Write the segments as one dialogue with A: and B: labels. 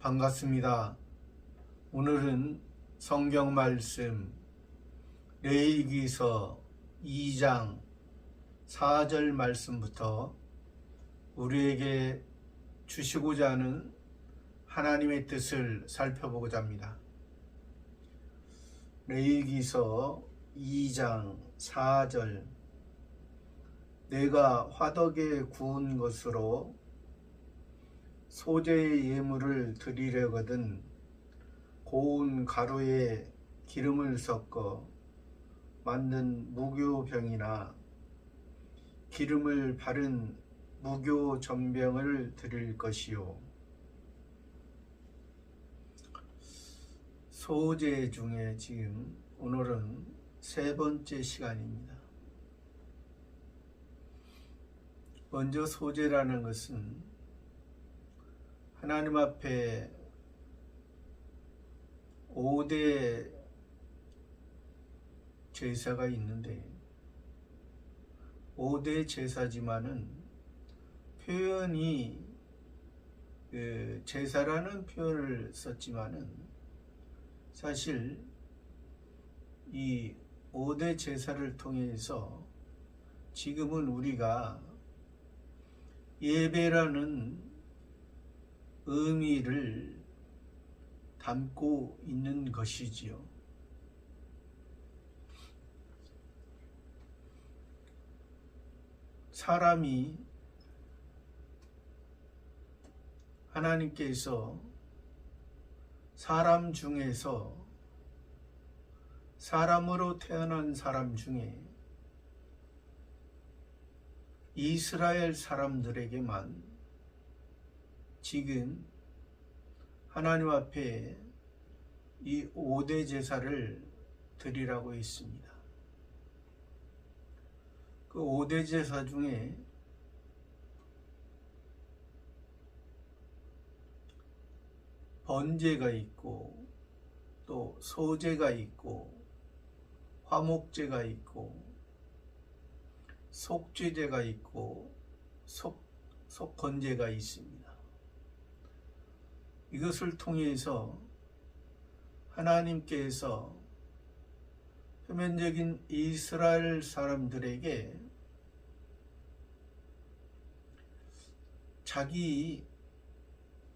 A: 반갑습니다. 오늘은 성경 말씀 레위기서 2장 4절 말씀부터 우리에게 주시고자 하는 하나님의 뜻을 살펴보고자 합니다. 레위기서 2장 4절 내가 화덕에 구운 것으로 소재의 예물을 드리려거든 고운 가루에 기름을 섞어 만든 무교병이나 기름을 바른 무교전병을 드릴 것이요. 소재 중에 지금 오늘은 세 번째 시간입니다. 먼저 소재라는 것은 하나님 앞에 5대 제사가 있는데 5대 제사지만은 표현이 제사라는 표현을 썼지만은 사실 이 5대 제사를 통해서 지금은 우리가 예배라는 의미를 담고 있는 것이지요. 사람이 하나님께서 사람 중에서 사람으로 태어난 사람 중에 이스라엘 사람들에게만 지금 하나님 앞에 이 5대 제사를 드리라고 했습니다. 그 5대 제사 중에 번제가 있고 또 소제가 있고 화목제가 있고 속죄제가 있고 속건제가 있습니다. 이것을 통해서 하나님께서 표면적인 이스라엘 사람들에게 자기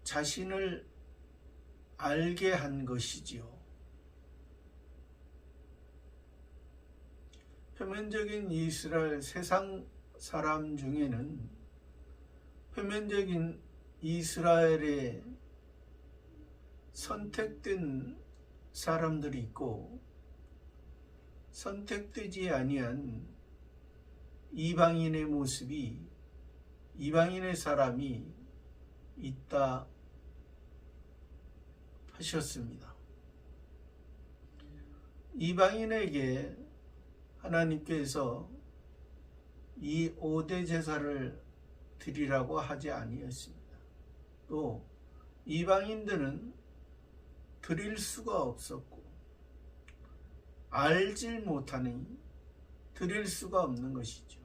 A: 자신을 알게 한 것이지요. 표면적인 이스라엘 세상 사람 중에는 표면적인 이스라엘의 선택된 사람들이 있고 선택되지 아니한 이방인의 모습이 이방인의 사람이 있다 하셨습니다. 이방인에게 하나님께서 이 5대 제사를 드리라고 하지 아니었습니다. 또 이방인들은 드릴 수가 없었고 알질 못하니 드릴 수가 없는 것이죠.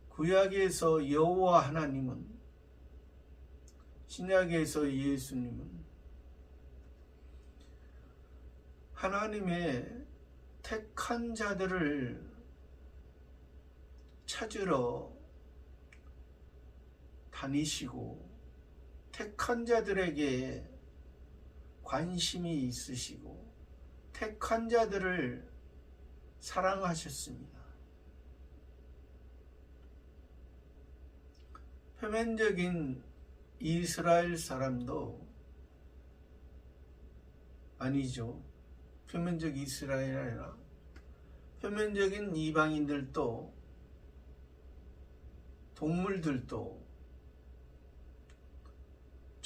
A: 구약에서 여호와 하나님은 신약에서 예수님은 하나님의 택한 자들을 찾으러 다니시고 택한 자들에게 관심이 있으시고 택한 자들을 사랑하셨습니다. 표면적인 이스라엘 사람도 아니죠. 표면적 이스라엘이 아니라 표면적인 이방인들도 동물들도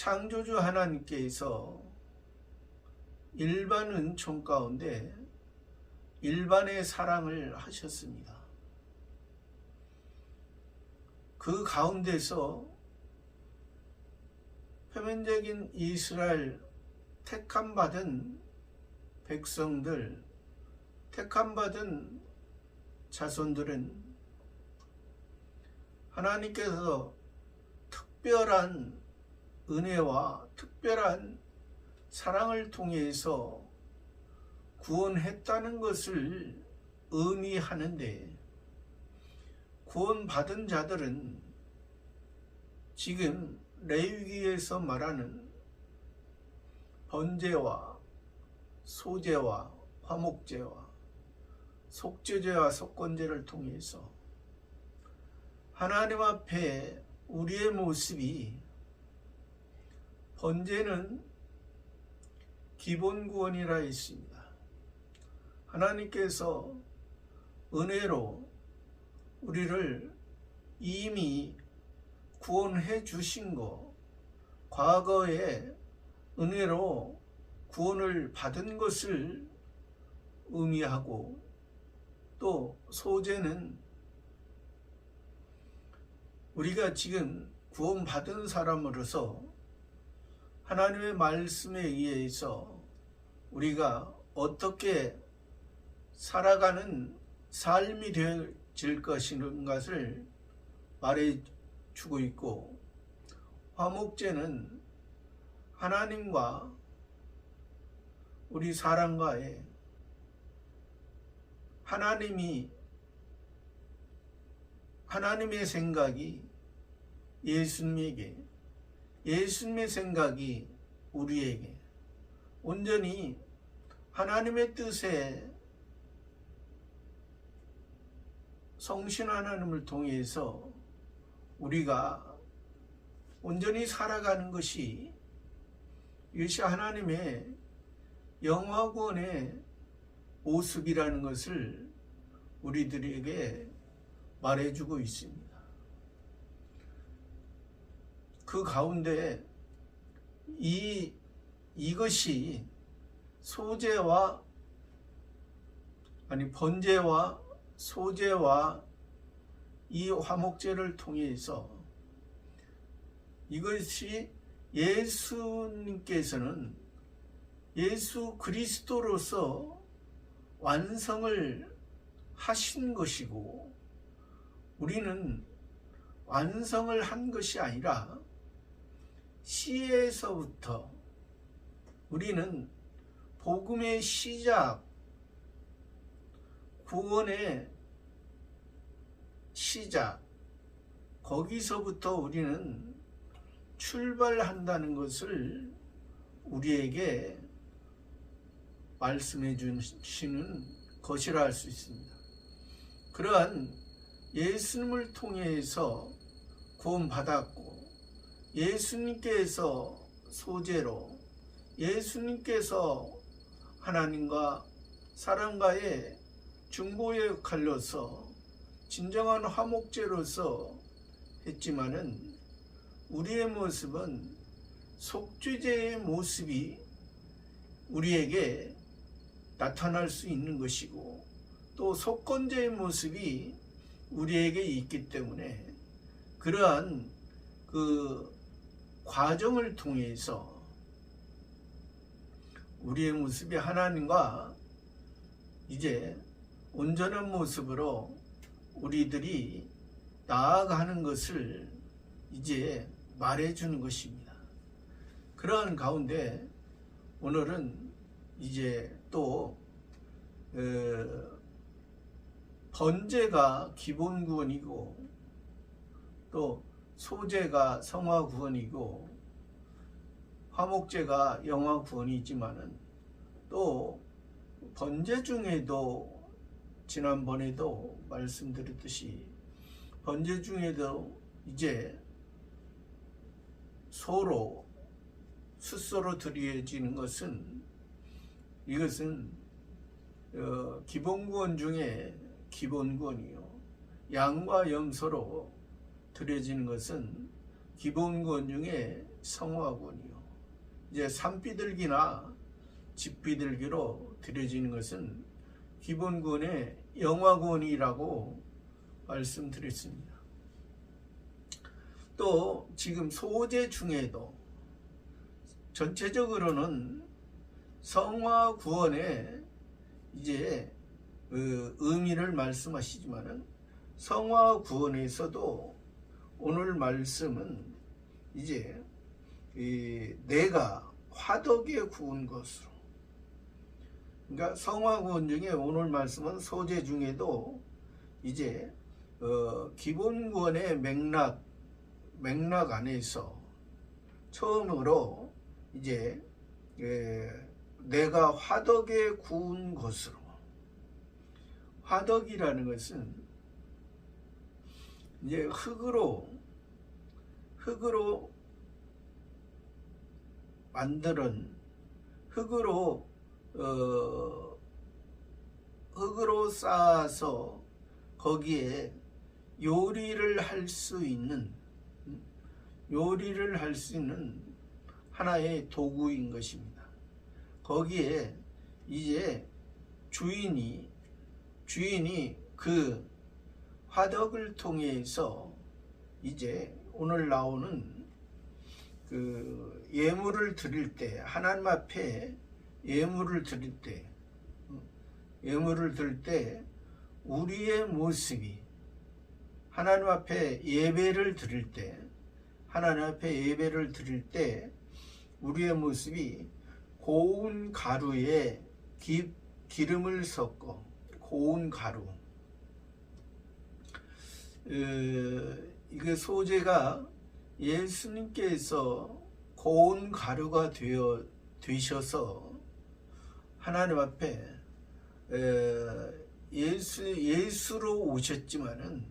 A: 창조주 하나님께서 일반 은총 가운데 일반의 사랑을 하셨습니다. 그 가운데서 표면적인 이스라엘 택함받은 백성들, 택함받은 자손들은 하나님께서 특별한 은혜와 특별한 사랑을 통해서 구원했다는 것을 의미하는데, 구원받은 자들은 지금 레위기에서 말하는 번제와 소제와 화목제와 속죄제와 속건제를 통해서 하나님 앞에 우리의 모습이, 번제는 기본 구원이라 했습니다. 하나님께서 은혜로 우리를 이미 구원해 주신 것, 과거에 은혜로 구원을 받은 것을 의미하고, 또 소제는 우리가 지금 구원받은 사람으로서 하나님의 말씀에 의해서 우리가 어떻게 살아가는 삶이 되어질 것인가를 말해주고 있고, 화목제는 하나님과 우리 사람과의, 하나님의 생각이 예수님에게, 예수님의 생각이 우리에게 온전히 하나님의 뜻에 성신 하나님을 통해서 우리가 온전히 살아가는 것이, 이것이 하나님의 영화구원의 모습이라는 것을 우리들에게 말해주고 있습니다. 그 가운데 이것이 번제와 소제와 이 화목제를 통해서, 이것이 예수님께서는 예수 그리스도로서 완성을 하신 것이고, 우리는 완성을 한 것이 아니라 시에서부터, 우리는 복음의 시작, 구원의 시작, 거기서부터 우리는 출발한다는 것을 우리에게 말씀해 주시는 것이라 할 수 있습니다. 그러한 예수님을 통해서 구원받았고, 예수님께서 소제로, 예수님께서 하나님과 사람과의 중보의 역할로서 진정한 화목제로서 했지만은, 우리의 모습은 속죄제의 모습이 우리에게 나타날 수 있는 것이고, 또 속건제의 모습이 우리에게 있기 때문에, 그러한 그 과정을 통해서 우리의 모습이 하나님과 이제 온전한 모습으로 우리들이 나아가는 것을 이제 말해주는 것입니다. 그러한 가운데 오늘은 이제 또 번제가 기본 구원이고, 또 소제가 성화 구원이고, 화목제가 영화 구원이지만은, 또 번제 중에도 지난번에도 말씀드렸듯이 번제 중에도 이제 숫소로 드려지는 것은, 이것은 기본구원 중에 기본구원이요, 양과 염소로 드려지는 것은 기본구원 중에 성화구원이요, 이제 산비둘기나 집비둘기로 드려지는 것은 기본구원의 영화구원이라고 말씀드렸습니다. 또 지금 소제 중에도 전체적으로는 성화구원의 이제 의미를 말씀하시지만은, 성화구원에서도 오늘 말씀은 이제 내가 화덕에 구운 것으로. 그러니까 성화구원 중에 오늘 말씀은 소재 중에도 이제 기본구원의 맥락 안에서 처음으로 이제 내가 화덕에 구운 것으로. 화덕이라는 것은 이제 흙으로 만드는 흙으로 쌓아서 거기에 요리를 할 수 있는 하나의 도구인 것입니다. 거기에 이제 주인이 그 화덕을 통해서 이제 오늘 나오는 그 예물을 드릴 때, 하나님 앞에 예물을 드릴 때 우리의 모습이 하나님 앞에 예배를 드릴 때 우리의 모습이 고운 가루에 기름을 섞어, 고운 가루, 이게 소재가 예수님께서 고운 가루가 되셔서 하나님 앞에 예수로 오셨지만은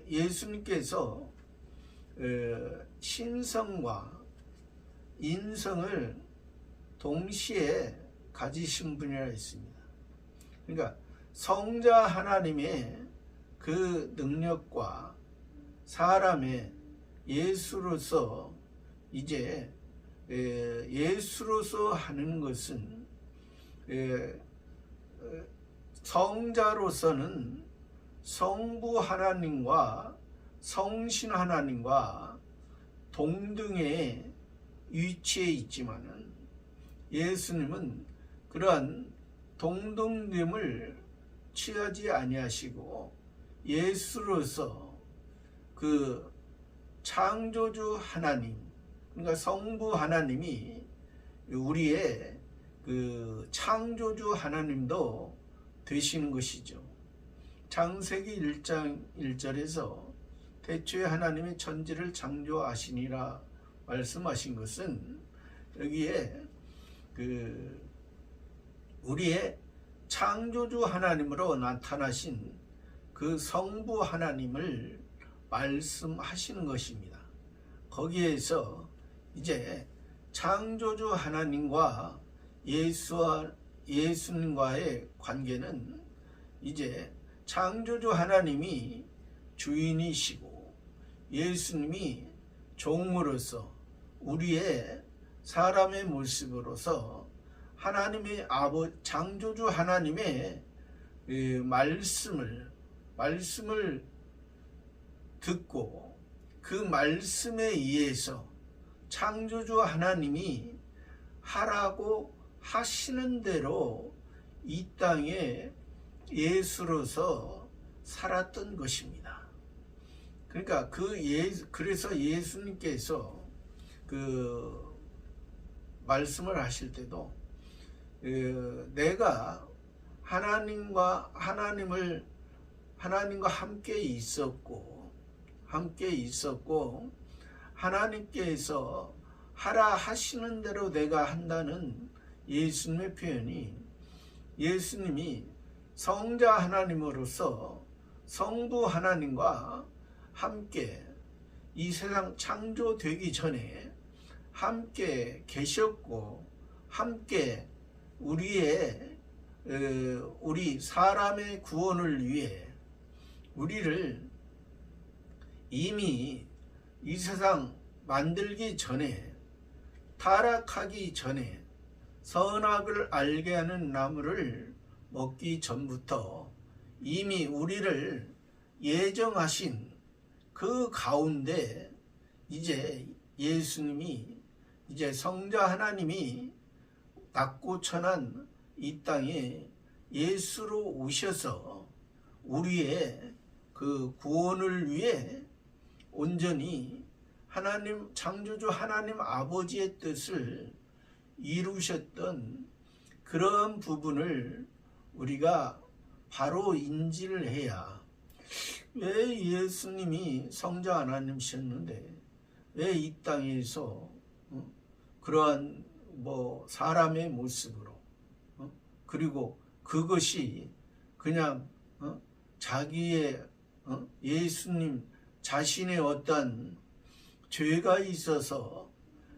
A: 예수님께서 신성과 인성을 동시에 가지신 분이라 했습니다. 그러니까 성자 하나님의 그 능력과 사람의 예수로서 이제 예수로서 하는 것은 성자로서는 성부 하나님과 성신 하나님과 동등의 위치에 있지만은 예수님은 그러한 동등됨을 취하지 아니하시고 예수로서 그 창조주 하나님, 그러니까 성부 하나님이 우리의 그 창조주 하나님도 되시는 것이죠. 창세기 1장 1절에서 태초에 하나님이 천지를 창조하시니라 말씀하신 것은 여기에 그 우리의 창조주 하나님으로 나타나신 그 성부 하나님을 말씀하시는 것입니다. 거기에서 이제 창조주 하나님과 예수님과의 관계는 이제 창조주 하나님이 주인이시고 예수님이 종으로서 우리의 사람의 모습으로서 하나님의 창조주 하나님의 말씀을 듣고 그 말씀에 의해서 창조주 하나님이 하라고 하시는 대로 이 땅에 예수로서 살았던 것입니다. 그러니까 그래서 예수님께서 그 말씀을 하실 때도 내가 하나님과 함께 있었고 하나님께서 하라 하시는 대로 내가 한다는 예수님의 표현이 예수님이 성자 하나님으로서 성부 하나님과 함께 이 세상 창조되기 전에 함께 계셨고 함께 우리 사람의 구원을 위해 우리를 이미 이 세상 만들기 전에 타락하기 전에 선악을 알게 하는 나무를 먹기 전부터 이미 우리를 예정하신 그 가운데 이제 예수님이 이제 성자 하나님이 낮고 천한 이 땅에 예수로 오셔서 우리의 그 구원을 위해 온전히 하나님 창조주 하나님 아버지의 뜻을 이루셨던 그런 부분을 우리가 바로 인지를 해야, 왜 예수님이 성자 하나님이셨는데 왜 이 땅에서 그러한 사람의 모습으로, 그리고 그것이 그냥 자기의 예수님 자신의 어떤 죄가 있어서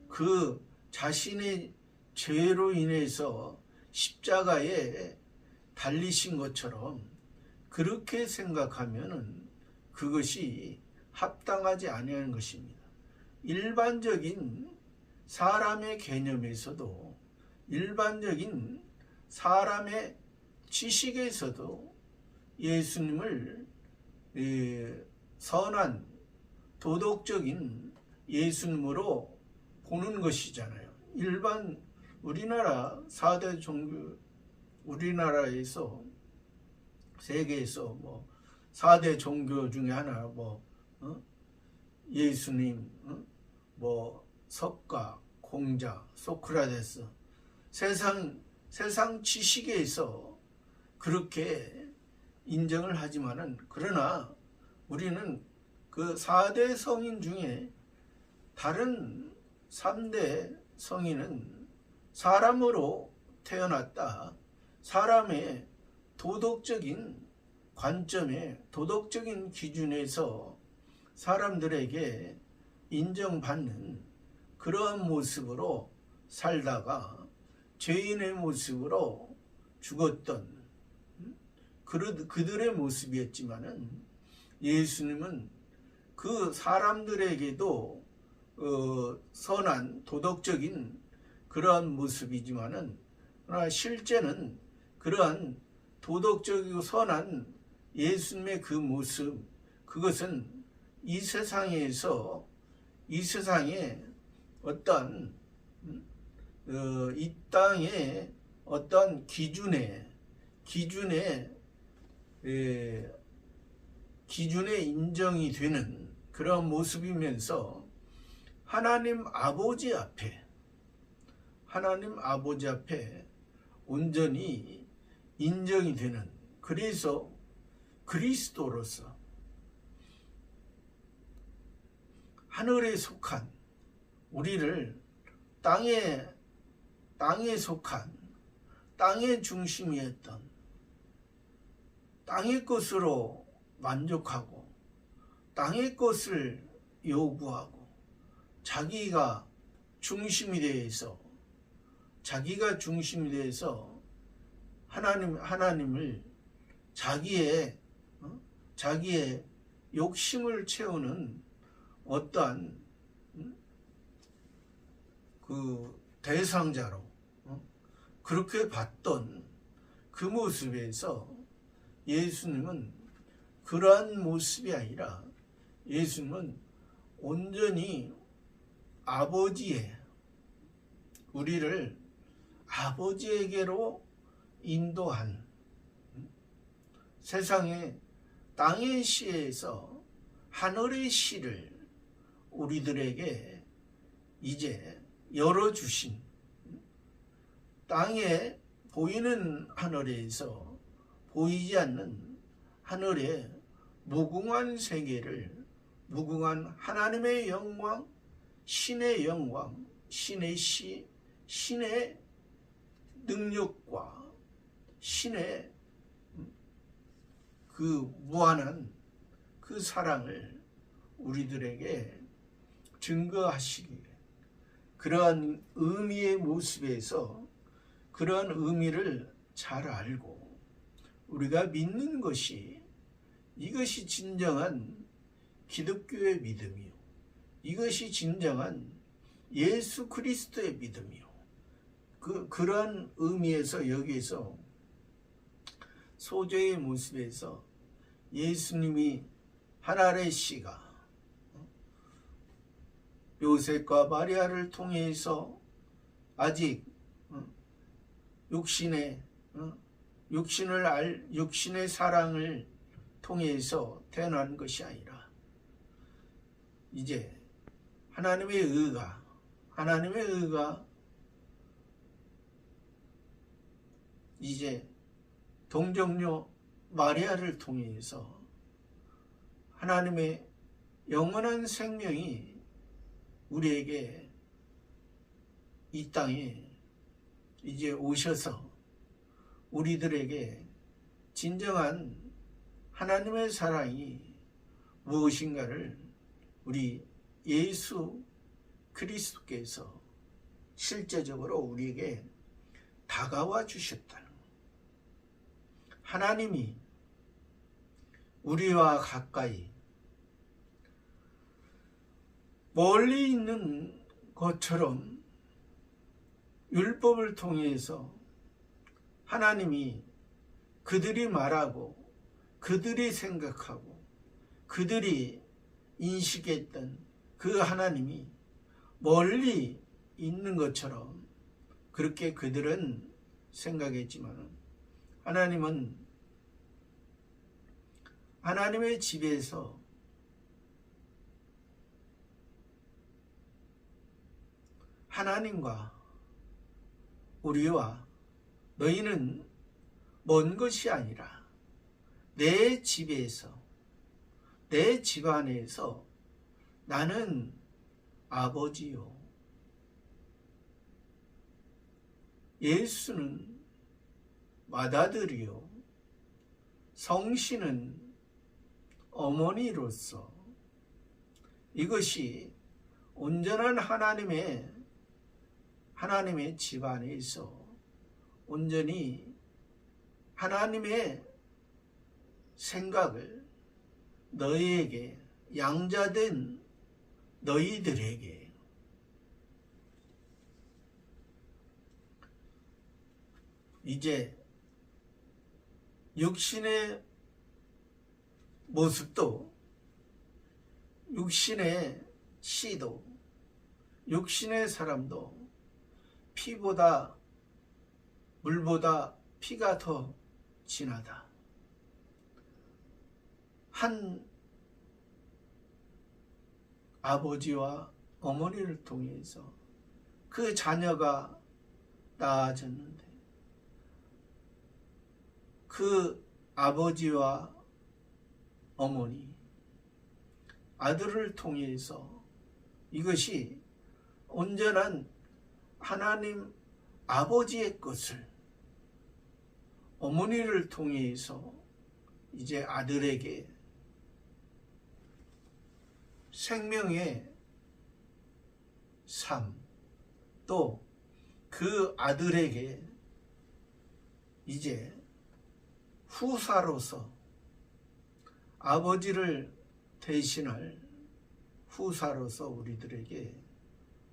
A: 그 자신의 죄로 인해서 십자가에 달리신 것처럼 그렇게 생각하면은 그것이 합당하지 아니하는 것입니다. 일반적인 사람의 개념에서도, 일반적인 사람의 지식에서도 예수님을 선한 도덕적인 예수님으로 보는 것이잖아요. 일반 우리나라 4대 종교, 우리나라에서 세계에서 4대 종교 중에 하나, 예수님, 석가, 공자, 소크라테스, 세상 지식에서 그렇게 인정을 하지만은, 그러나 우리는 그 4대 성인 중에 다른 3대 성인은 사람으로 태어났다. 사람의 도덕적인 관점에, 도덕적인 기준에서 사람들에게 인정받는 그러한 모습으로 살다가 죄인의 모습으로 죽었던 그들의 모습이었지만은, 예수님은 그 사람들에게도 선한 도덕적인 그러한 모습이지만은, 그러나 실제는 그러한 도덕적이고 선한 예수님의 그 모습, 그것은 이 세상에서, 이 세상에 어떤 이 땅의 어떤 기준에 인정이 되는 그런 모습이면서 하나님 아버지 앞에 온전히 인정이 되는, 그래서 그리스도로서 하늘에 속한 우리를 땅에 속한, 땅의 중심이었던, 땅의 것으로 만족하고 땅의 것을 요구하고 자기가 중심이 되어서 하나님을 자기의 욕심을 채우는 어떠한 그 대상자로 그렇게 봤던 그 모습에서 예수님은 그러한 모습이 아니라, 예수님은 온전히 우리를 아버지에게로 인도한, 세상의 땅의 시에서 하늘의 시를 우리들에게 이제 열어주신, 땅에 보이는 하늘에서 보이지 않는 하늘의 무궁한 세계를, 무궁한 하나님의 영광, 신의 영광, 신의 시, 신의 능력과 신의 그 무한한 그 사랑을 우리들에게 증거하시기에, 그러한 의미의 모습에서 그러한 의미를 잘 알고 우리가 믿는 것이, 이것이 진정한 기독교의 믿음이요, 이것이 진정한 예수 그리스도의 믿음이요, 그러한 의미에서, 여기에서 소재의 모습에서 예수님이 하늘의 시가 요셉과 마리아를 통해서 아직 육신의 사랑을 통해서 태어난 것이 아니라 이제 하나님의 의가 이제 동정녀 마리아를 통해서 하나님의 영원한 생명이 우리에게 이 땅에 이제 오셔서 우리들에게 진정한 하나님의 사랑이 무엇인가를 우리 예수 그리스도께서 실제적으로 우리에게 다가와 주셨다는 것. 하나님이 우리와 가까이 멀리 있는 것처럼 율법을 통해서 하나님이 그들이 말하고 그들이 생각하고 그들이 인식했던 그 하나님이 멀리 있는 것처럼 그렇게 그들은 생각했지만 하나님은 하나님의 집에서 하나님과 우리와 너희는 먼 것이 아니라 내 집에서 내 집안에서 나는 아버지요. 예수는 맏아들이요. 성신은 어머니로서 이것이 온전한 하나님의 집안에서 온전히 하나님의 생각을 너희에게 양자된 너희들에게 이제 육신의 모습도 육신의 씨도 육신의 사람도 피보다 물보다 피가 더 진하다. 한 아버지와 어머니를 통해서 그 자녀가 낳아졌는데 그 아버지와 어머니 아들을 통해서 이것이 온전한 하나님 아버지의 것을 어머니를 통해서 이제 아들에게 생명의 삶, 또 그 아들에게 이제 후사로서 아버지를 대신할 후사로서 우리들에게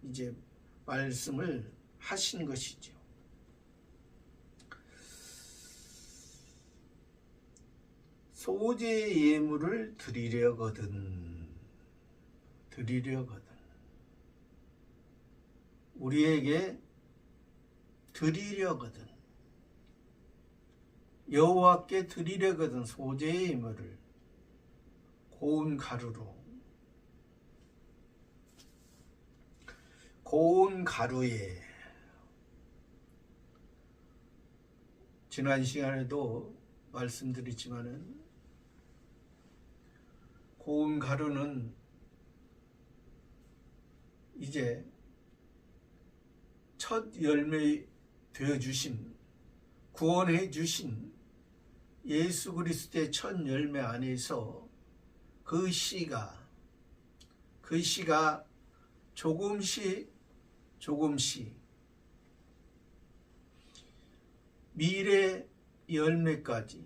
A: 이제 말씀을 하신 것이죠. 소재의 예물을 드리려거든 우리에게 드리려거든 여호와께 드리려거든 소재의 예물을 고운 가루에 지난 시간에도 말씀드렸지만은 고운 가루는 이제 첫 열매 되어 주신 구원해 주신 예수 그리스도의 첫 열매 안에서 그 씨가 조금씩 미래 열매까지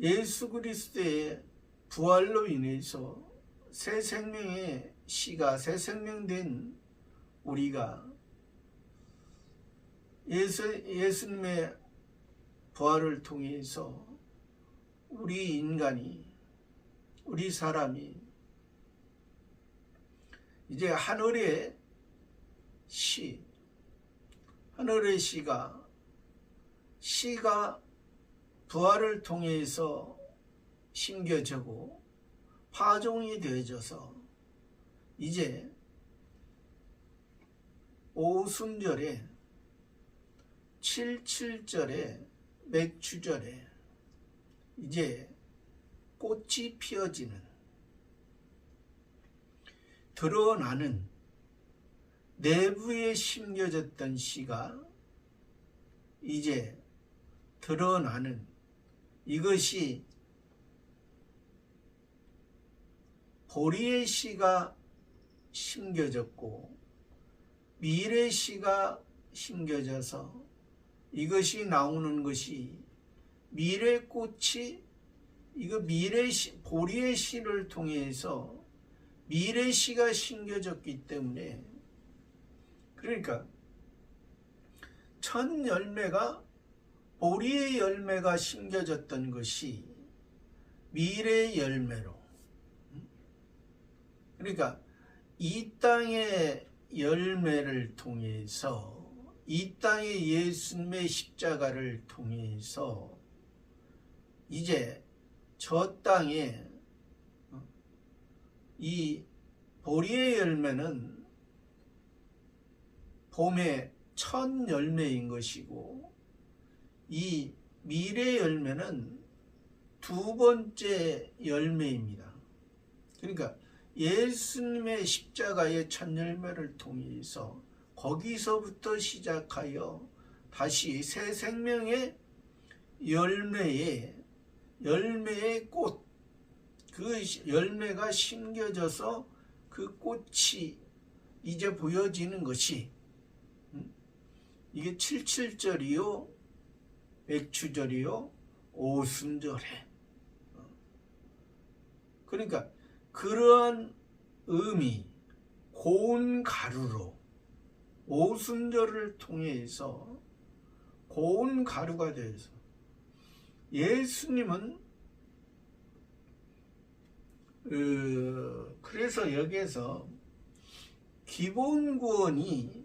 A: 예수 그리스도의 부활로 인해서 새 생명의 씨가 새 생명된 우리가 예수님의 부활을 통해서 우리 인간이 우리 사람이 이제 하늘의 씨가 부활을 통해서 심겨지고 파종이 되어져서 이제 오순절에 77절에 맥추절에 이제 꽃이 피어지는 드러나는 내부에 심겨졌던 씨가 이제 드러나는 이것이 보리의 씨가 심겨졌고 밀의 씨가 심겨져서 이것이 나오는 것이 밀의 꽃이 이거 밀의 씨, 보리의 씨를 통해서 밀의 씨가 심겨졌기 때문에 그러니까 첫 열매가 보리의 열매가 심겨졌던 것이 밀의 열매로 그러니까 이 땅의 열매를 통해서 이 땅의 예수님의 십자가를 통해서 이제 저 땅에 이 보리의 열매는 봄의 첫 열매인 것이고 이 밀의 열매는 두 번째 열매입니다. 그러니까 예수님의 십자가의 첫 열매를 통해서 거기서부터 시작하여 다시 새 생명의 열매의 꽃, 그 열매가 심겨져서 그 꽃이 이제 보여지는 것이 이게 77절이요 맥추절이요 오순절에 그러니까 그러한 의미 고운 가루로 오순절을 통해서 고운 가루가 되어서 예수님은 그래서 여기에서 기본구원이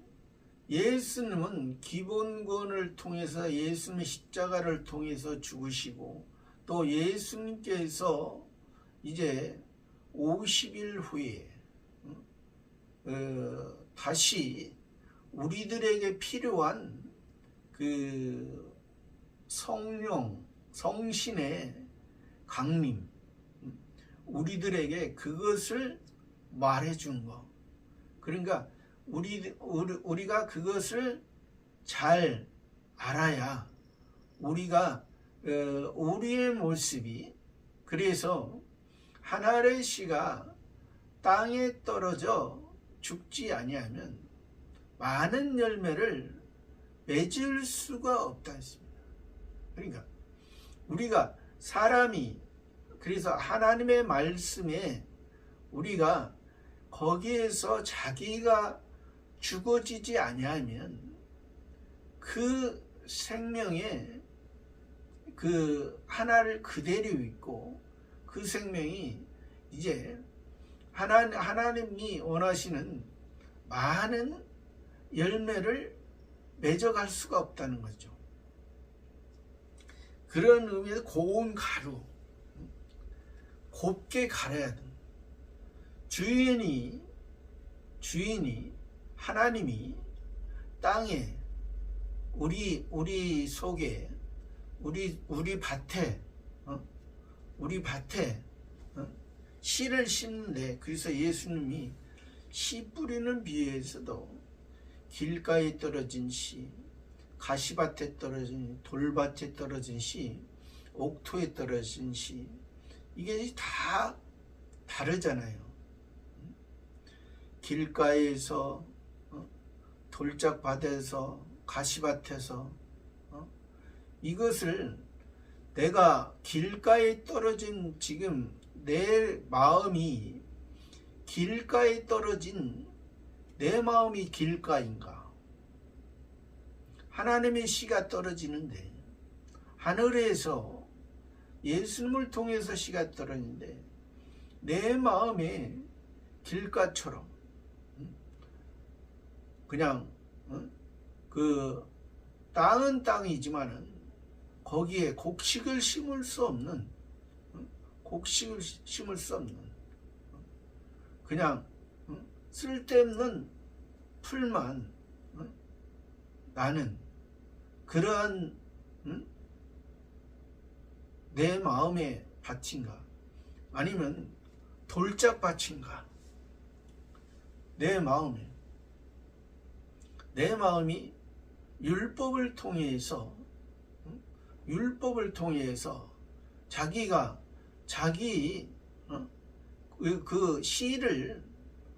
A: 예수님은 기본구원을 통해서 예수님의 십자가를 통해서 죽으시고 또 예수님께서 이제 50일 후에 다시 우리들에게 필요한 그 성령, 성신의 강림, 우리들에게 그것을 말해준 거. 그러니까 우리가 그것을 잘 알아야 우리가 우리의 모습이 그래서 하나의 씨가 땅에 떨어져 죽지 아니하면 많은 열매를 맺을 수가 없다 했습니다. 그러니까 우리가 사람이 그래서 하나님의 말씀에 우리가 거기에서 자기가 죽어지지 아니하면 그 생명에 그 하나를 그대로 있고 그 생명이 이제 하나님이 원하시는 많은 열매를 맺어갈 수가 없다는 거죠. 그런 의미에서 고운 가루 곱게 갈아야 돼. 주인이 하나님이 땅에 우리 속에 우리 밭에 씨를 심는데 그래서 예수님이 씨 뿌리는 비유에서도 길가에 떨어진 씨, 가시밭에 떨어진 돌밭에 떨어진 씨, 옥토에 떨어진 씨 이게 다 다르잖아요. 길가에서 돌짝밭에서 가시밭에서 이것을 내가 길가에 떨어진 지금 내 마음이 길가에 떨어진 내 마음이 길가인가? 하나님의 씨가 떨어지는데 하늘에서 예수님을 통해서 씨가 떨어지는데 내 마음에 길가처럼 그냥 그 땅은 땅이지만은 거기에 곡식을 심을 수 없는, 곡식을 심을 수 없는, 그냥 쓸데없는 풀만 나는 그러한 내 마음의 밭인가, 아니면 돌짝 밭인가. 내 마음이 율법을 통해서 자기가 자기 그 씨를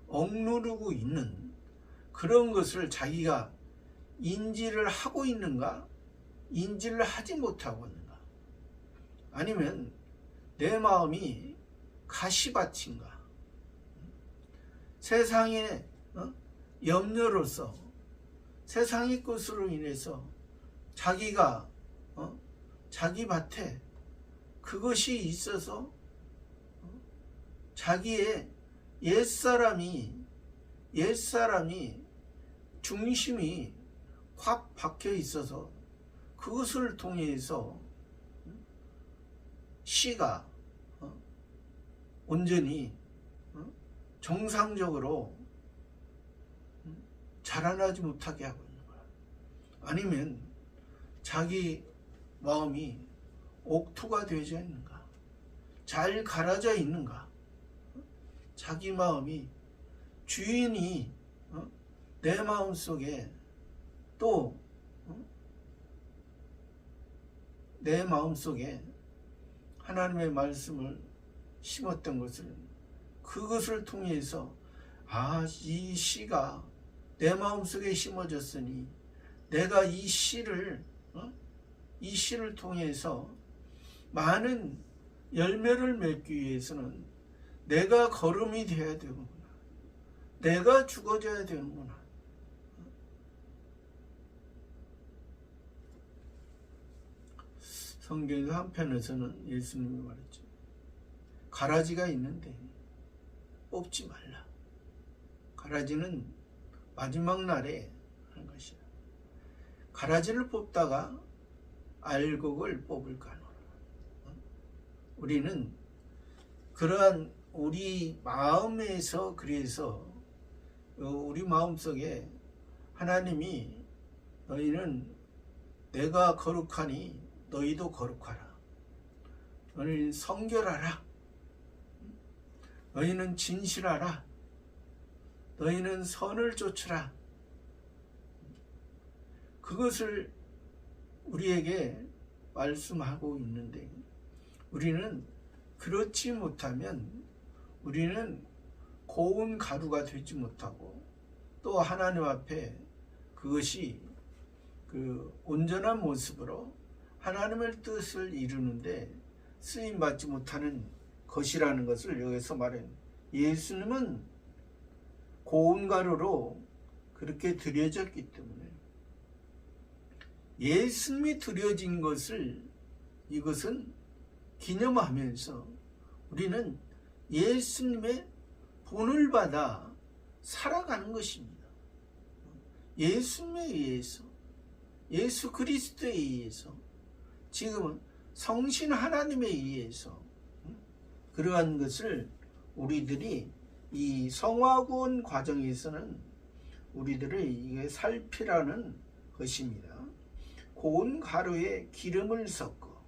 A: 억누르고 있는 그런 것을 자기가 인지를 하고 있는가, 인지를 하지 못하고 있는가, 아니면 내 마음이 가시밭인가. 세상의 염려로서, 세상의 것으로 인해서 자기가 자기 밭에 그것이 있어서 자기의 옛사람이 중심이 확 박혀 있어서 그것을 통해서 씨가 온전히 정상적으로 자라나지 못하게 하고 있는 거야. 아니면 자기 마음이 옥토가 되어져 있는가, 잘 갈아져 있는가, 자기 마음이 주인이 내 마음 속에 또 내 마음 속에 하나님의 말씀을 심었던 것을, 그것을 통해서 이 씨가 내 마음 속에 심어졌으니 내가 이 씨를 통해서 많은 열매를 맺기 위해서는 내가 거름이 되어야 되는구나, 내가 죽어져야 되는구나. 성경의 한편에서는 예수님이 말했죠. 가라지가 있는데 뽑지 말라. 가라지는 마지막 날에 하는 것이야. 가라지를 뽑다가 알곡을 뽑을까노라. 우리는 그러한 우리 마음에서, 그래서 우리 마음속에 하나님이 너희는 내가 거룩하니 너희도 거룩하라. 너희는 성결하라. 너희는 진실하라. 너희는 선을 쫓으라. 그것을 우리에게 말씀하고 있는데, 우리는 그렇지 못하면 우리는 고운 가루가 되지 못하고, 또 하나님 앞에 그것이 그 온전한 모습으로 하나님의 뜻을 이루는데 쓰임받지 못하는 것이라는 것을 여기서 말해요. 예수님은 고운 가루로 그렇게 드려졌기 때문에, 예수님이 드려진 것을, 이것은 기념하면서 우리는 예수님의 본을 받아 살아가는 것입니다. 예수님에 의해서, 예수 그리스도에 의해서, 지금은 성신 하나님에 의해서 그러한 것을 우리들이 이 성화구원 과정에서는 우리들을 이게 살피라는 것입니다. 고운 가루에 기름을 섞어.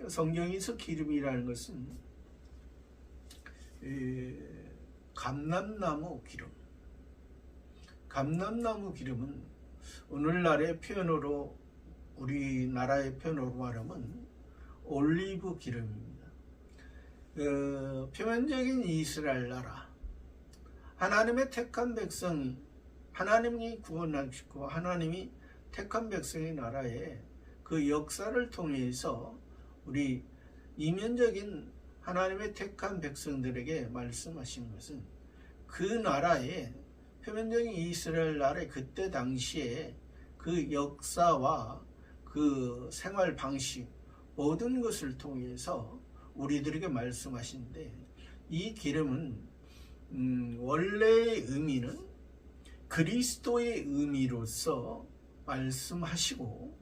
A: 성경에서 기름이라는 것은 감람나무 기름. 감람나무 기름은 오늘날의 표현으로, 우리나라의 표현으로 말하면 올리브 기름입니다. 표면적인 이스라엘 나라, 하나님의 택한 백성이, 하나님이 구원하시고 하나님이 택한 백성의 나라에 그 역사를 통해서 우리 이면적인 하나님의 택한 백성들에게 말씀하신 것은, 그 나라의 표면적인 이스라엘 나라의 그때 당시에 그 역사와 그 생활 방식, 모든 것을 통해서 우리들에게 말씀하시는데, 이 기름은 원래의 의미는 그리스도의 의미로서 말씀하시고,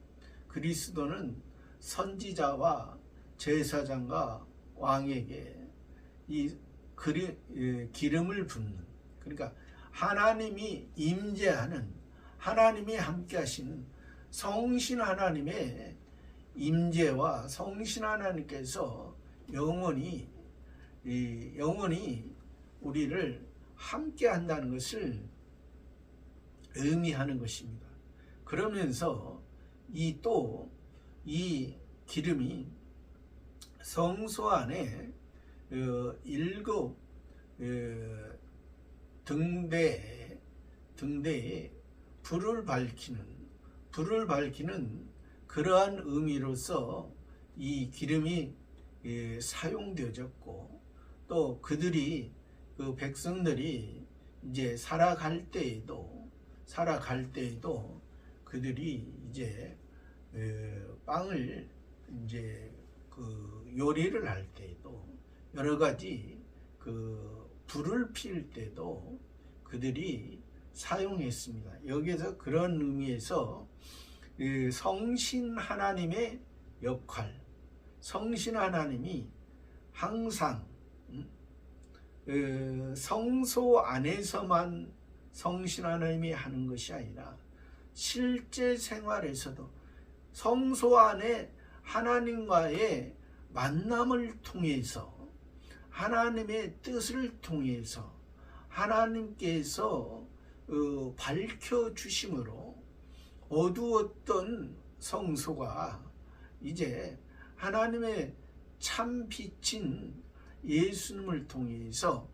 A: 그리스도는 선지자와 제사장과 왕에게 이 기름을 붓는, 그러니까 하나님이 임재하는, 하나님이 함께 하시는 성신 하나님의 임재와 성신 하나님께서 영원히 우리를 함께 한다는 것을 의미하는 것입니다. 그러면서 이 기름이 성소 안에 7 등대에 불을 밝히는 그러한 의미로서 이 기름이 사용되어졌고, 또 그들이 그 백성들이 이제 살아갈 때에도 그들이 이제 빵을 이제 그 요리를 할 때에도, 여러 가지 그 불을 피울 때도 그들이 사용했습니다. 여기에서 그런 의미에서 성신 하나님의 역할, 성신 하나님이 항상 성소 안에서만 성신 하나님이 하는 것이 아니라 실제 생활에서도 성소 안에 하나님과의 만남을 통해서, 하나님의 뜻을 통해서 하나님께서 밝혀주심으로 어두웠던 성소가 이제 하나님의 참 빛인 예수님을 통해서,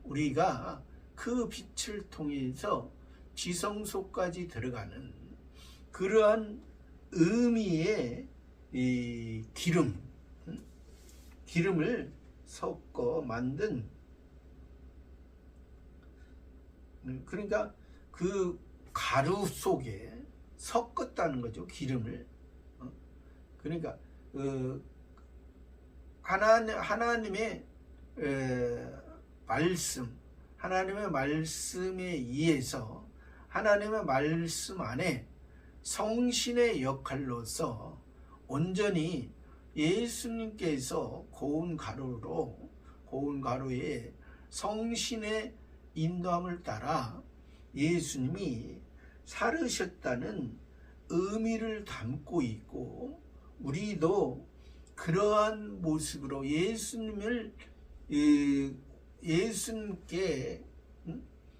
A: 우리가 그 빛을 통해서 지성소까지 들어가는 그러한 의미의 이 기름을 섞어 만든, 그러니까 그 가루 속에 섞었다는 거죠, 기름을. 그러니까 하나님의 말씀, 하나님의 말씀에 의해서 하나님의 말씀 안에 성신의 역할로서 온전히 예수님께서 고운 가루에 성신의 인도함을 따라 예수님이 살으셨다는 의미를 담고 있고, 우리도 그러한 모습으로 예수님께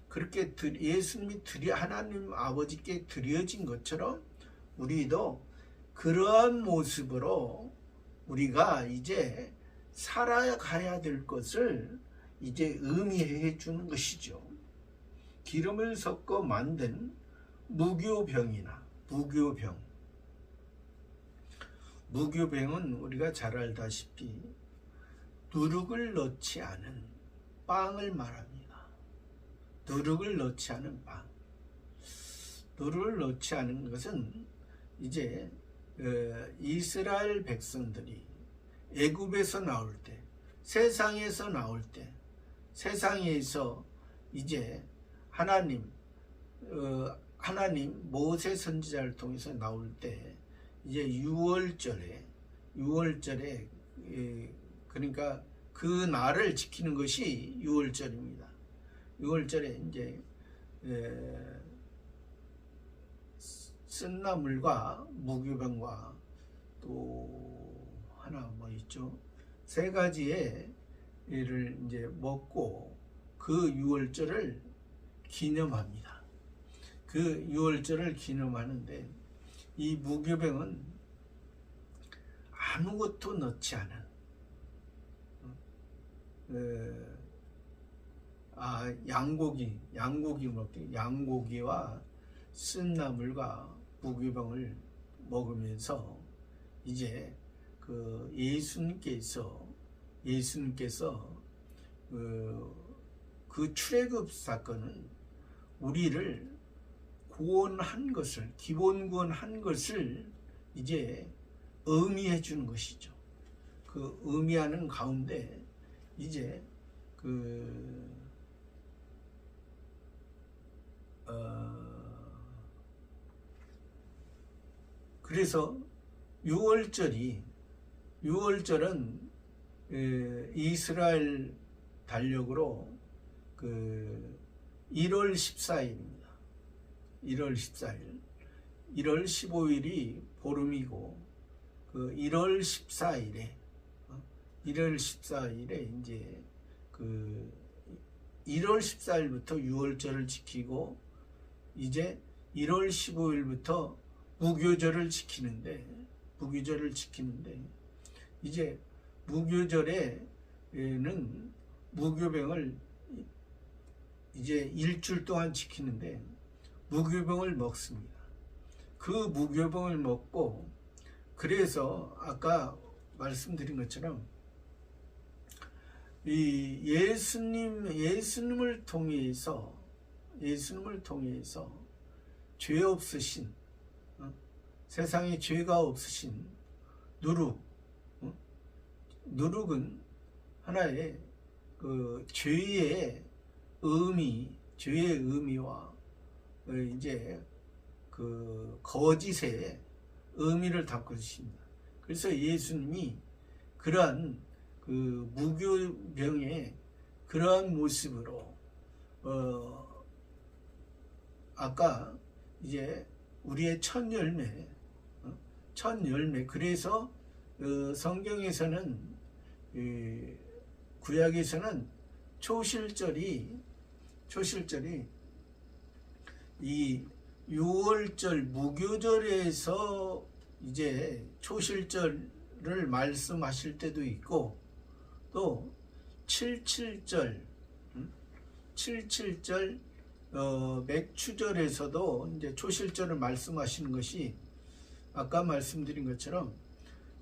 A: 그렇게 예수님이 하나님 아버지께 드려진 것처럼 우리도 그러한 모습으로 우리가 이제 살아가야 될 것을 이제 의미해 주는 것이죠. 기름을 섞어 만든 무교병은 우리가 잘 알다시피 누룩을 넣지 않은 빵을 말합니다. 누룩을 넣지 않은 빵. 누룩을 넣지 않은 것은 이제 이스라엘 백성들이 애굽에서 나올 때, 세상에서 나올 때, 세상에서 이제 하나님 모세 선지자를 통해서 나올 때, 이제 6월절에 그러니까 그 날을 지키는 것이 6월절입니다. 6월절에 이제 쓴나물과 무교병과 또 하나 뭐 있죠, 3가지의 일을 이제 먹고 그 6월절을 기념합니다. 그 6월절을 기념하는데, 이 무교병은 아무것도 넣지 않은 양고기와 쓴나물과 무교병을 먹으면서 이제 그 예수님께서 그 출애굽 사건은 우리를 구원한 것을, 기본 구원한 것을 이제 의미해 주는 것이죠. 그 의미하는 가운데 이제 그래서 6월절은 이스라엘 달력으로 그 1월 14일입니다. 1월 14일. 1월 15일이 보름이고 그 1월 14일에 이제 그 1월 14일부터 6월절을 지키고 이제 1월 15일부터 무교절을 지키는데 이제 무교절에는 무교병을 이제 일주일 동안 지키는데 무교병을 먹습니다. 그 무교병을 먹고 그래서 아까 말씀드린 것처럼 이 예수님을 통해서 죄 없으신 세상에 죄가 없으신 누룩은 하나의 그 죄의 의미와 이제 그 거짓의 의미를 담고 있습니다. 그래서 예수님이 그러한 그 무교병의 그러한 모습으로 아까 이제 우리의 첫 열매 그래서 성경에서는 구약에서는 초실절이 이 6월절 무교절에서 이제 초실절을 말씀하실 때도 있고 또 77절 맥추절에서도 이제 초실절을 말씀하시는 것이 아까 말씀드린 것처럼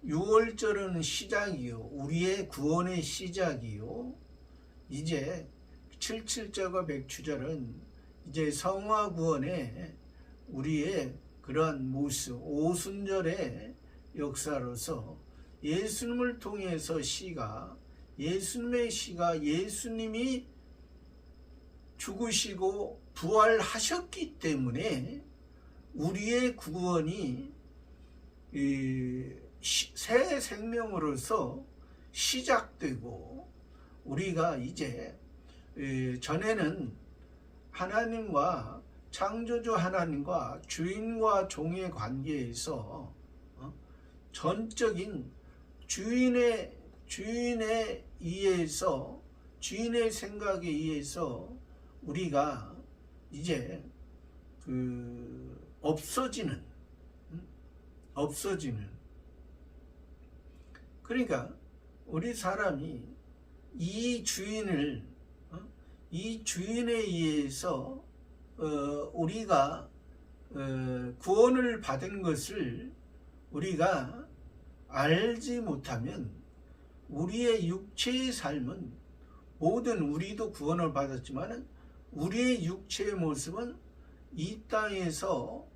A: 6월절은 시작이요, 우리의 구원의 시작이요, 이제 77절과 맥추절은 이제 성화 구원의 우리의 그러한 모습, 오순절의 역사로서 예수님을 통해서 예수님의 시가 예수님이 죽으시고 부활하셨기 때문에 우리의 구원이 새 생명으로서 시작되고 우리가 이제 전에는 하나님과 창조주 하나님과 주인과 종의 관계에서 전적인 주인의 의해서 주인의 생각에 의해서 우리가 이제 없어지는 그러니까 우리 사람이 이 주인에 의해서 우리가 구원을 받은 것을 우리가 알지 못하면 우리의 육체의 삶은 모든 우리도 구원을 받았지만 우리의 육체의 모습은 이 땅에서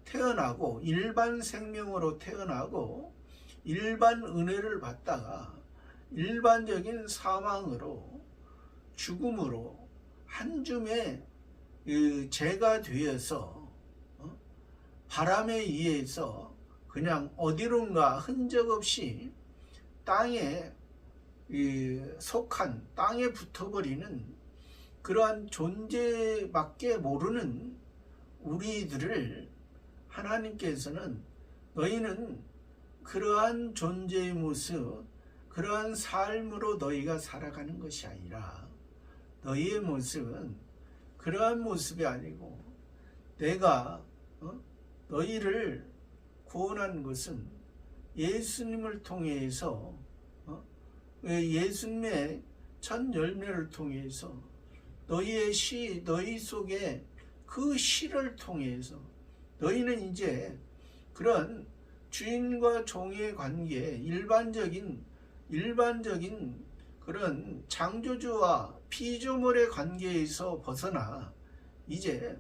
A: 태어나고 일반 생명으로 태어나고 일반 은혜를 받다가 일반적인 사망으로 죽음으로 한 줌의 죄가 되어서 바람에 의해서 그냥 어디론가 흔적 없이 땅에 속한 땅에 붙어버리는 그러한 존재밖에 모르는 우리들을 하나님께서는 너희는 그러한 존재의 모습, 그러한 삶으로 너희가 살아가는 것이 아니라 너희의 모습은 그러한 모습이 아니고 내가 너희를 구원한 것은 예수님을 통해서 예수님의 첫 열매를 통해서 너희 속에 그 시를 통해서 너희는 이제 그런 주인과 종의 관계, 일반적인 그런 창조주와 피조물의 관계에서 벗어나 이제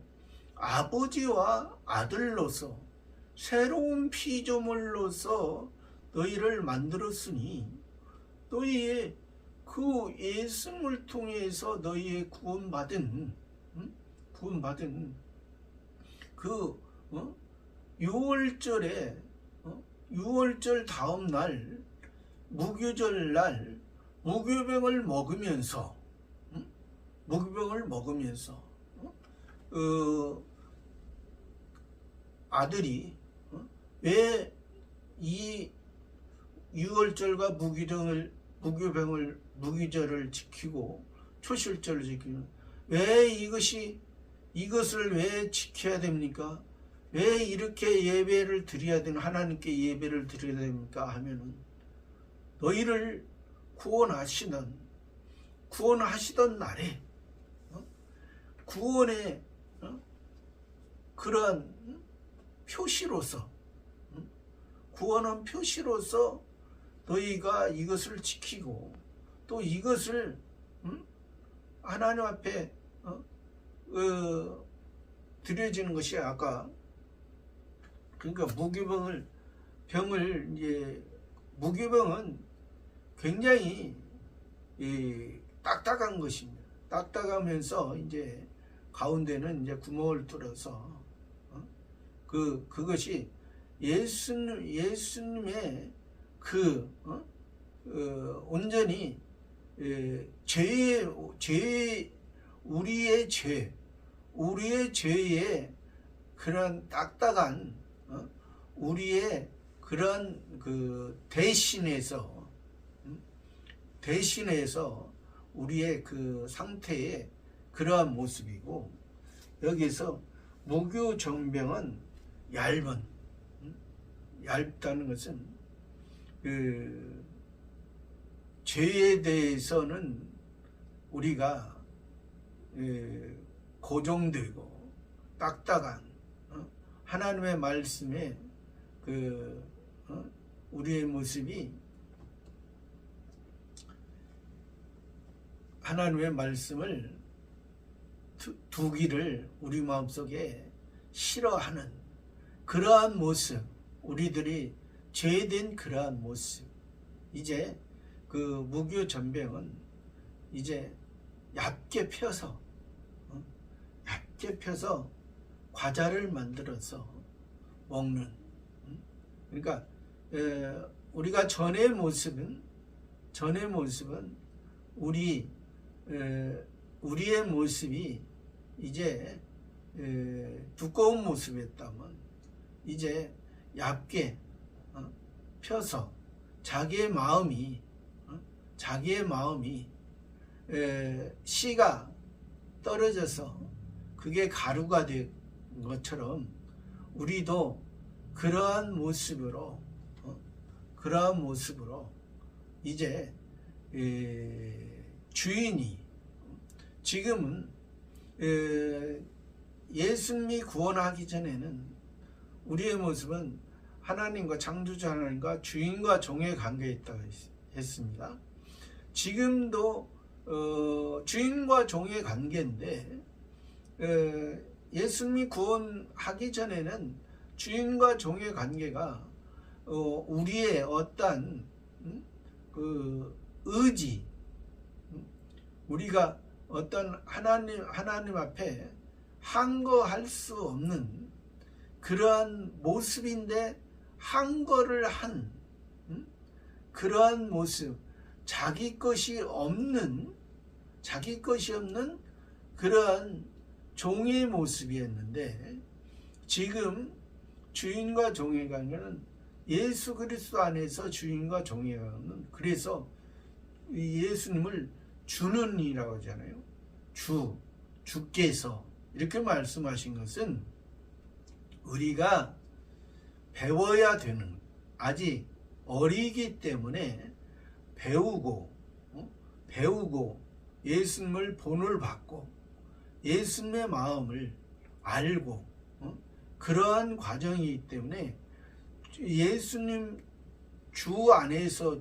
A: 아버지와 아들로서 새로운 피조물로서 너희를 만들었으니 너희의 그 예수님을 통해서 너희의 구원받은 그 6월절에 유월절 다음 날 무교절 날 무교병을 먹으면서 아들이 왜 이 유월절과 무교절을 지키고 초실절을 지키는 왜 이것을 왜 지켜야 됩니까? 왜 이렇게 예배를 드려야 되는 하나님께 예배를 드려야 됩니까? 하면은 너희를 구원하시던 날에 구원의 그러한 표시로서 구원한 표시로서 너희가 이것을 지키고 또 이것을 하나님 앞에 드려지는 것이 아까 그러니까 무교병은 굉장히 딱딱한 것입니다. 딱딱하면서 이제 가운데는 이제 구멍을 뚫어서 그것이 예수님의 온전히 우리의 죄의 그런 딱딱한 우리의 그런 대신해서 우리의 그 상태의 그러한 모습이고, 여기서 무교정병은 얇다는 것은 죄에 대해서는 우리가 고정되고 딱딱한 하나님의 말씀에 우리의 모습이 하나님의 말씀을 두기를 우리 마음속에 싫어하는 그러한 모습, 우리들이 죄된 그러한 모습, 이제 무교전병은 이제 얇게 펴서 과자를 만들어서 먹는, 그러니까 우리가 전의 모습은 우리의 모습이 이제 두꺼운 모습이었다면 이제 얇게 펴서 자기의 마음이 씨가 떨어져서 그게 가루가 된 것처럼 우리도 그러한 모습으로 이제 주인이 지금은 예수님이 구원하기 전에는 우리의 모습은 하나님과 창조주 하나님과 주인과 종의 관계에 있다고 했습니다. 지금도 주인과 종의 관계인데 예수님이 구원하기 전에는 주인과 종의 관계가 우리의 어떤 의지, 우리가 어떤 하나님 앞에 항거할 수 없는 그러한 모습인데 항거를 한 그러한 모습, 자기 것이 없는 그러한 종의 모습이었는데, 지금 주인과 종의 관계는 예수 그리스도 안에서 주인과 종의 관계는, 그래서 예수님을 주는 이라고 하잖아요. 주께서 이렇게 말씀하신 것은 우리가 배워야 되는, 아직 어리기 때문에 배우고 예수님을 본을 받고 예수님의 마음을 알고 그러한 과정이기 때문에 예수님 주 안에서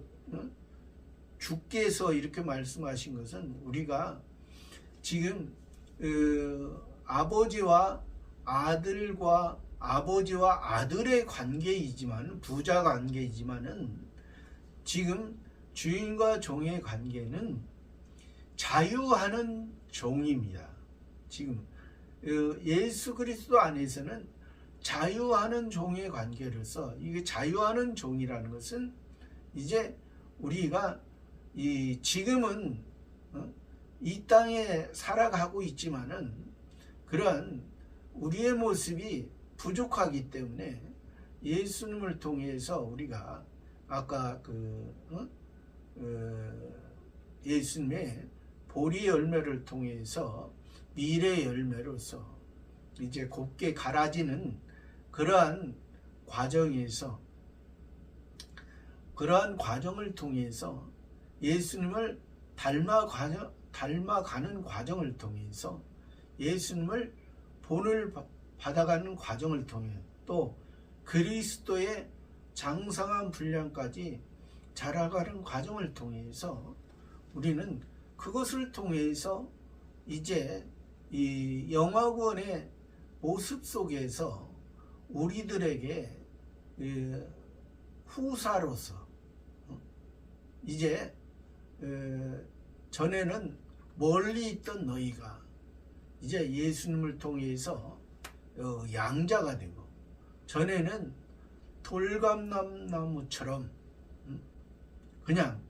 A: 주께서 이렇게 말씀하신 것은 우리가 지금 아버지와 아들의 관계이지만, 부자 관계이지만은 지금 주인과 종의 관계는 자유하는 종입니다. 지금 예수 그리스도 안에서는 자유하는 종의 관계로서, 이게 자유하는 종이라는 것은 이제 우리가 지금은 이 땅에 살아가고 있지만은 그러한 우리의 모습이 부족하기 때문에 예수님을 통해서 우리가 아까 예수님의 보리 열매를 통해서 미래 열매로서 이제 곱게 갈아지는 그러한 과정에서, 그러한 과정을 통해서 예수님을 닮아가는 과정을 통해서 예수님을 본을 받아가는 과정을 통해 또 그리스도의 장성한 분량까지 자라가는 과정을 통해서 우리는 그것을 통해서 이제 이 영화관의 모습 속에서 우리들에게 후사로서 이제 전에는 멀리 있던 너희가 이제 예수님을 통해서 양자가 되고, 전에는 돌감나무처럼 그냥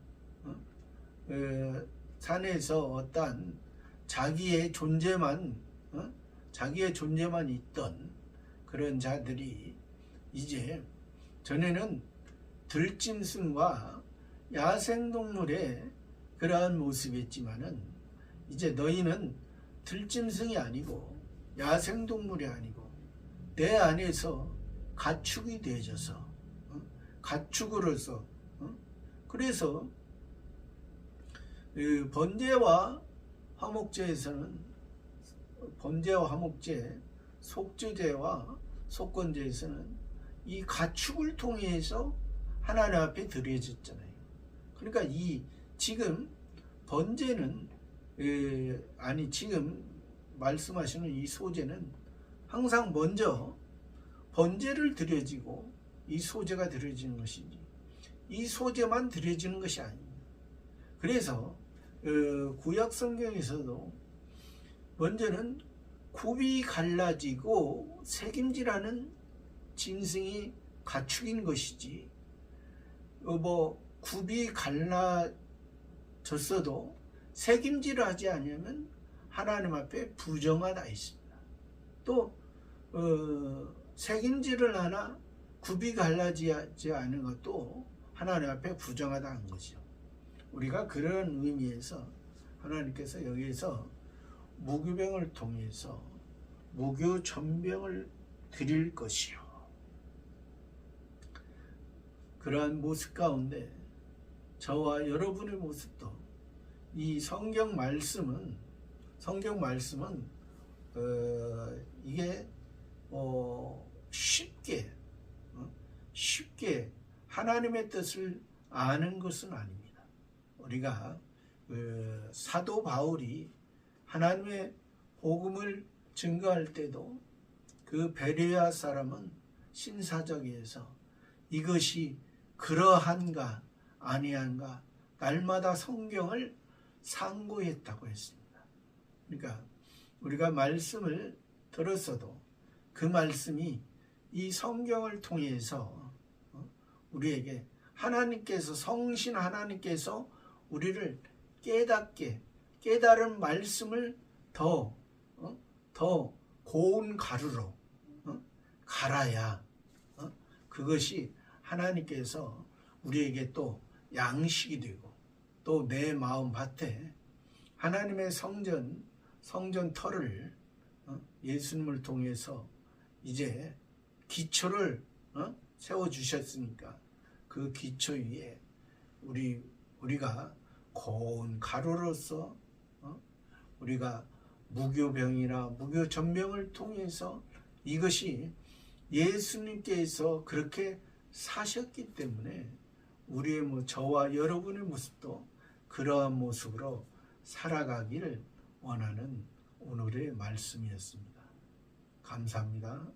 A: 산에서 어떤 자기의 존재만 있던 그런 자들이 이제 전에는 들짐승과 야생동물의 그러한 모습이었지만은 이제 너희는 들짐승이 아니고 야생동물이 아니고 내 안에서 가축이 되어져서 가축으로서 그래서 번제와 화목제에서는 번제와 화목제, 속죄제와 속건제에서는 이 가축을 통해서 하나님 앞에 드려졌잖아요. 그러니까 이 지금 번제는 지금 말씀하시는 이 소제는 항상 먼저 번제를 드려지고 이 소제가 드려지는 것이지 이 소제만 드려지는 것이 아닙니다. 그래서 구약 성경에서도 먼저는 굽이 갈라지고 새김질하는 짐승이 가축인 것이지 굽이 갈라졌어도 새김질을 하지 않으면 하나님 앞에 부정하다 있습니다. 또 새김질을 하나 굽이 갈라지지 않은 것도 하나님 앞에 부정하다는 거죠. 우리가 그런 의미에서 하나님께서 여기에서 무교병을 통해서 무교 전병을 드릴 것이요. 그러한 모습 가운데 저와 여러분의 모습도 이 성경 말씀은 이게 쉽게 하나님의 뜻을 아는 것은 아닙니다. 우리가 사도 바울이 하나님의 복음을 증거할 때도 그 베레아 사람은 신사적에서 이것이 그러한가 아니한가 날마다 성경을 상고했다고 했습니다. 그러니까 우리가 말씀을 들었어도 그 말씀이 이 성경을 통해서 우리에게 성신 하나님께서 우리를 깨달은 말씀을 더 고운 가루로 갈아야 그것이 하나님께서 우리에게 또 양식이 되고 또 내 마음 밭에 하나님의 성전 터를 예수님을 통해서 이제 기초를 세워주셨으니까 그 기초 위에 우리가 고운 가루로서 우리가 무교병이나 무교전병을 통해서 이것이 예수님께서 그렇게 사셨기 때문에 우리의 저와 여러분의 모습도 그러한 모습으로 살아가기를 원하는 오늘의 말씀이었습니다. 감사합니다.